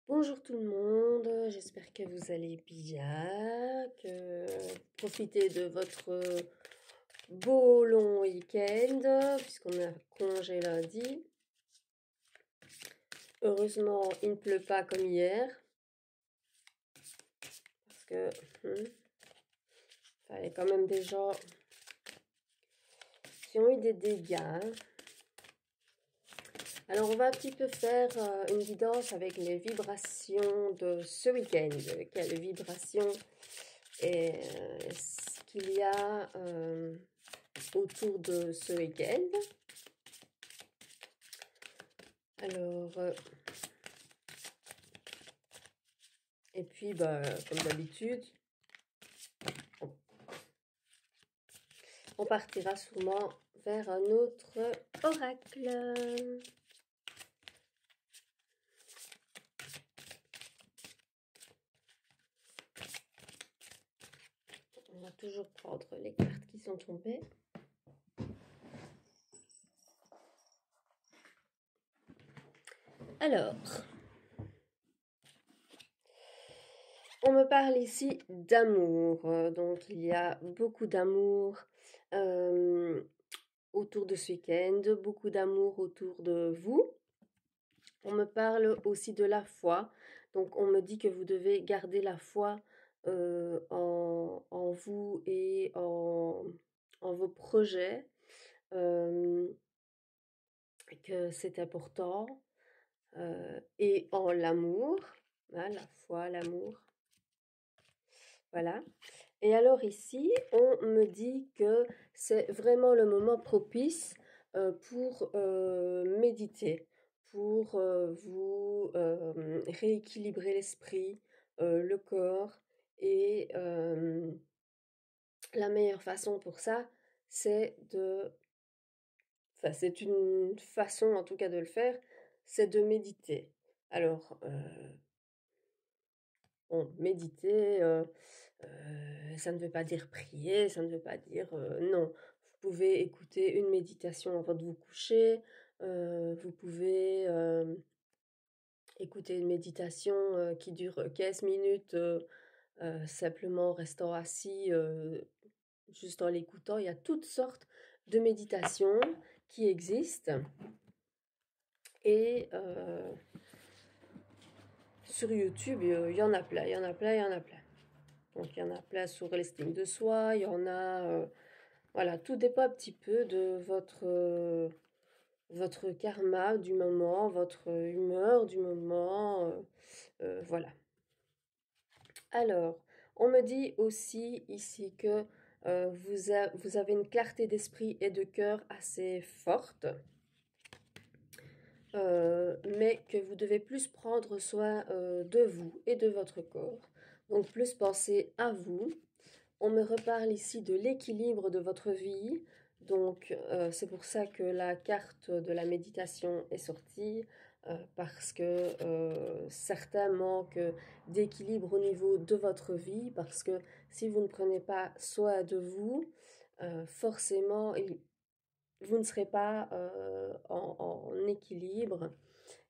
Bonjour tout le monde, j'espère que vous allez bien, que vous profitez de votre beau long week-end, puisqu'on a congé lundi. Heureusement, il ne pleut pas comme hier, parce que fallait quand même des gens qui ont eu des dégâts, hein. Alors, on va un petit peu faire une guidance avec les vibrations de ce week-end. Quelles vibrations est-ce qu'il y a autour de ce week-end? Alors, et puis, comme d'habitude, on partira sûrement vers un autre oracle. On va toujours prendre les cartes qui sont tombées. Alors, on me parle ici d'amour. Donc, il y a beaucoup d'amour autour de ce week-end, beaucoup d'amour autour de vous. On me parle aussi de la foi. Donc, on me dit que vous devez garder la foi en vous et en vos projets, que c'est important, et en l'amour, hein, la foi, l'amour, voilà. Et alors ici, on me dit que c'est vraiment le moment propice pour méditer, pour vous rééquilibrer l'esprit, le corps. Et la meilleure façon pour ça, c'est de... Enfin, c'est une façon en tout cas de le faire, c'est de méditer. Alors, bon, méditer, ça ne veut pas dire prier, ça ne veut pas dire non. Vous pouvez écouter une méditation avant de vous coucher, vous pouvez écouter une méditation qui dure 15 minutes, simplement en restant assis, juste en l'écoutant. Il y a toutes sortes de méditations qui existent. Et sur YouTube, il y en a plein, il y en a plein, il y en a plein. Donc, il y en a plein sur l'estime de soi, il y en a... voilà, tout dépend un petit peu de votre karma du moment, votre humeur du moment. Voilà. Alors, on me dit aussi ici que vous avez une clarté d'esprit et de cœur assez forte. Mais que vous devez plus prendre soin de vous et de votre corps. Donc plus penser à vous. On me reparle ici de l'équilibre de votre vie. Donc c'est pour ça que la carte de la méditation est sortie. Parce que certains manquent d'équilibre au niveau de votre vie. Parce que si vous ne prenez pas soin de vous, forcément, vous ne serez pas en équilibre.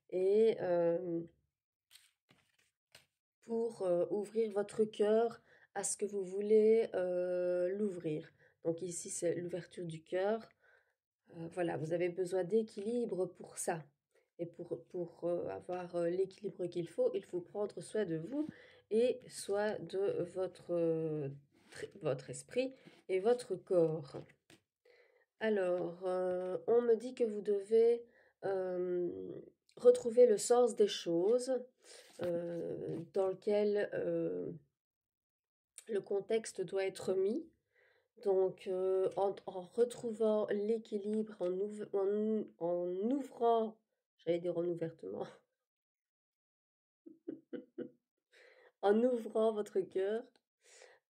Et pour ouvrir votre cœur à ce que vous voulez l'ouvrir. Donc ici, c'est l'ouverture du cœur. Voilà, vous avez besoin d'équilibre pour ça. Et pour avoir l'équilibre qu'il faut, il faut prendre soin de vous et soin de votre esprit et votre corps. Alors, on me dit que vous devez retrouver le sens des choses dans lequel le contexte doit être mis. Donc, en retrouvant l'équilibre, en ouvrant, j'allais dire en ouvertement, en ouvrant votre cœur,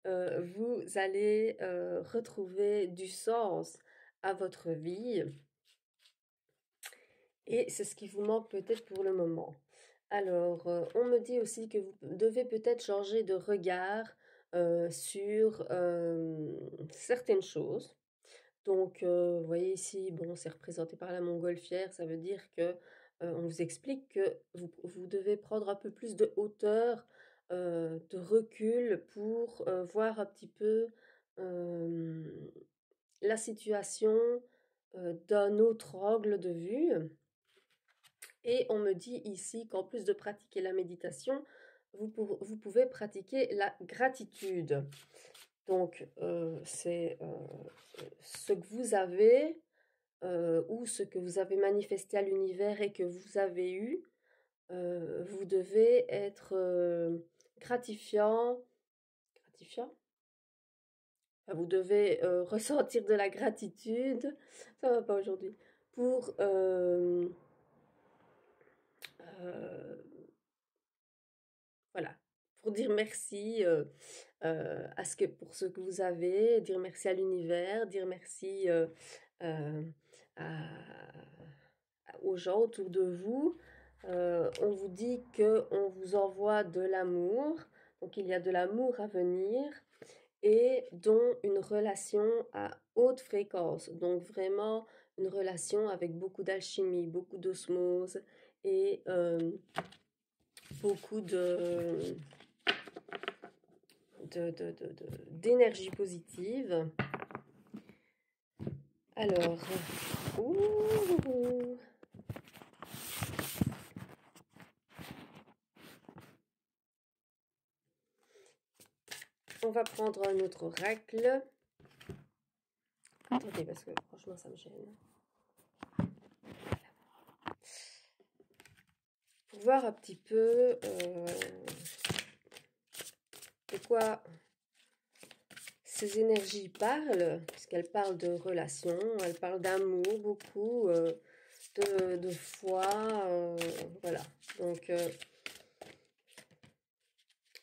vous allez retrouver du sens à votre vie. Et c'est ce qui vous manque peut-être pour le moment. Alors, on me dit aussi que vous devez peut-être changer de regard sur certaines choses. Donc, vous voyez ici, bon, c'est représenté par la montgolfière, ça veut dire que on vous explique que vous vous devez prendre un peu plus de hauteur, de recul pour voir un petit peu la situation d'un autre angle de vue. Et on me dit ici qu'en plus de pratiquer la méditation, vous pouvez pratiquer la gratitude. Donc, c'est ce que vous avez ou ce que vous avez manifesté à l'univers et que vous avez eu. Vous devez être gratifiant. Gratifiant? Enfin, vous devez ressentir de la gratitude. Ça va pas aujourd'hui. Pour euh, voilà, pour dire merci pour ce que vous avez, dire merci à l'univers, dire merci euh, à- aux gens autour de vous. On vous dit que on vous envoie de l'amour, donc il y a de l'amour à venir et dont une relation à haute fréquence, donc vraiment une relation avec beaucoup d'alchimie, beaucoup d'osmose et beaucoup d'énergie positive. Alors, ouh, on va prendre un autre oracle. Attendez, parce que franchement, ça me gêne. Pour voir un petit peu de quoi ces énergies parlent, puisqu'elles parlent de relations, elles parlent d'amour beaucoup, de foi, voilà. Donc,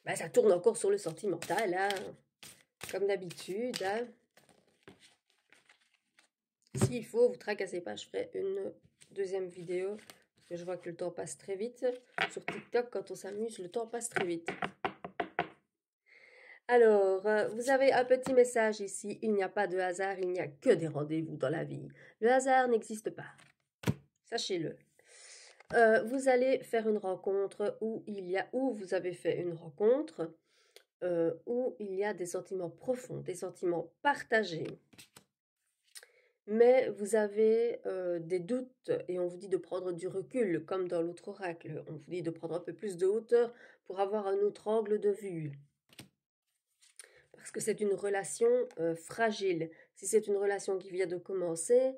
bah, ça tourne encore sur le sentimental, hein, comme d'habitude. Hein. S'il faut, vous tracassez pas, je ferai une deuxième vidéo, parce que je vois que le temps passe très vite. Sur TikTok, quand on s'amuse, le temps passe très vite. Alors, vous avez un petit message ici. Il n'y a pas de hasard, il n'y a que des rendez-vous dans la vie. Le hasard n'existe pas. Sachez-le. Vous allez faire une rencontre où vous avez fait une rencontre où il y a des sentiments profonds, des sentiments partagés. Mais vous avez des doutes et on vous dit de prendre du recul, comme dans l'autre oracle. On vous dit de prendre un peu plus de hauteur pour avoir un autre angle de vue. Parce que c'est une relation fragile. Si c'est une relation qui vient de commencer,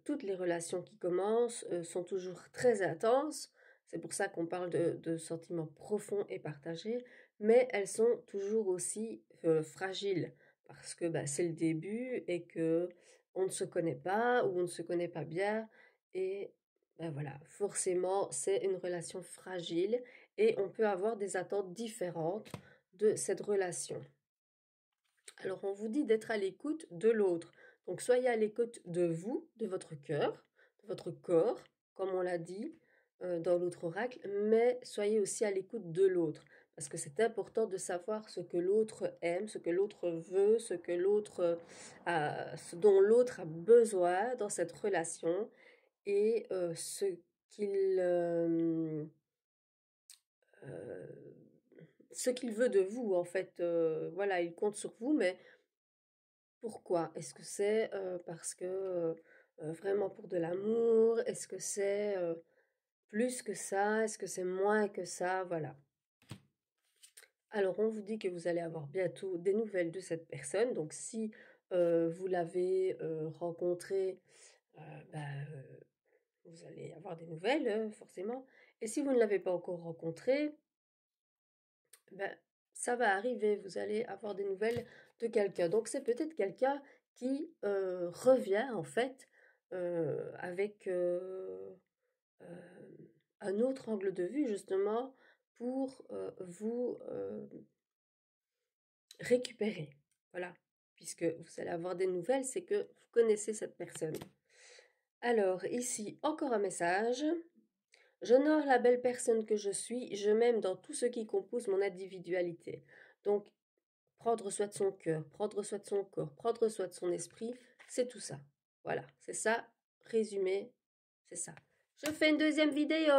toutes les relations qui commencent sont toujours très intenses. C'est pour ça qu'on parle de sentiments profonds et partagés, mais elles sont toujours aussi fragiles parce que bah, c'est le début et que on ne se connaît pas ou on ne se connaît pas bien et ben voilà, forcément c'est une relation fragile et on peut avoir des attentes différentes de cette relation. Alors on vous dit d'être à l'écoute de l'autre. Donc soyez à l'écoute de vous, de votre cœur, de votre corps, comme on l'a dit dans l'autre oracle, mais soyez aussi à l'écoute de l'autre. Parce que c'est important de savoir ce que l'autre aime, ce que l'autre veut, ce dont l'autre a besoin dans cette relation et euh, ce qu'il veut de vous en fait. Voilà, il compte sur vous, mais pourquoi? Est-ce que c'est parce que vraiment pour de l'amour? Est-ce que c'est plus que ça? Est-ce que c'est moins que ça? Voilà. Alors, on vous dit que vous allez avoir bientôt des nouvelles de cette personne. Donc, si vous l'avez rencontrée, bah, vous allez avoir des nouvelles, forcément. Et si vous ne l'avez pas encore rencontrée, ben, ça va arriver, vous allez avoir des nouvelles de quelqu'un. Donc c'est peut-être quelqu'un qui revient en fait avec euh, un autre angle de vue justement pour vous récupérer. Voilà, puisque vous allez avoir des nouvelles, c'est que vous connaissez cette personne. Alors ici, encore un message. J'honore la belle personne que je suis, je m'aime dans tout ce qui compose mon individualité. Donc prendre soin de son cœur, prendre soin de son corps, prendre soin de son esprit, c'est tout ça. Voilà, c'est ça, résumé, c'est ça. Je fais une deuxième vidéo.